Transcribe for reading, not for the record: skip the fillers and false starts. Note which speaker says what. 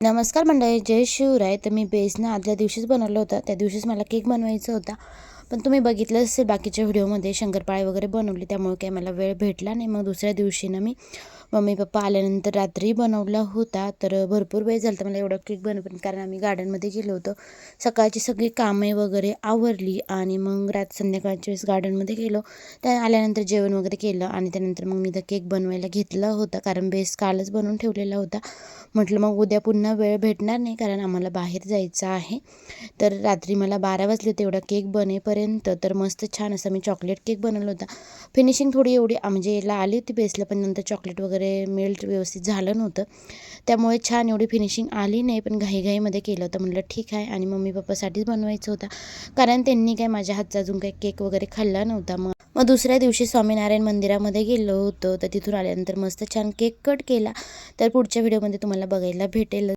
Speaker 1: नमस्कार मंडळी, जय शिवराय. तर मी बेस ना आदल्या दिवशीच बनवलं होतं. त्या दिवशीच मला केक बनवायचा होता. पण तुम्ही बघितलं असेल बाकीच्या व्हिडिओमध्ये शंकरपाळे वगैरे बनवली, त्यामुळे काही मला वेळ भेटला नाही. मग दुसऱ्या दिवशी ना मी मम्मी पप्पा आल्यानंतर रात्री बनवला होता. तर भरपूर वेळ झाला मला एवढा केक बनवून, कारण आम्ही गार्डनमध्ये गेलो होतो. सकाळची सगळी कामे वगैरे आवरली आणि मग संध्याकाळच्या वेळेस गार्डनमध्ये गेलो. त्या आल्यानंतर जेवण वगैरे केलं आणि त्यानंतर मग मी तर केक बनवायला घेतला होता, कारण बेस कालच बनवून ठेवलेला होता. म्हटलं मग उद्या पुन्हा वेळ भेटणार नाही, कारण आम्हाला बाहेर जायचं आहे. तर रात्री मला 12 वाजले होते एवढा केक बनेपर्यंत. तर मस्त छान असा मी चॉकलेट केक बनवला होता. फिनिशिंग थोडी एवढी म्हणजे याला आली होती बेसला, पण नंतर चॉकलेट वगैरे मेल्ट व्यवस्थित झालं नव्हतं, त्यामुळे छान एवढी फिनिशिंग आली नाही. पण घाईघाईमध्ये केलं होतं, म्हटलं ठीक आहे. आणि मम्मी पप्पासाठीच बनवायचं होता, कारण त्यांनी काय माझ्या हातचा अजून काही केक वगैरे खाल्ला नव्हता. मग दुसऱ्या दिवशी स्वामीनारायण मंदिरामध्ये गेलो होतो. तर तिथून आल्यानंतर मस्त छान केक कट केला. तर पुढच्या व्हिडिओमध्ये तुम्हाला बघायला भेटेल.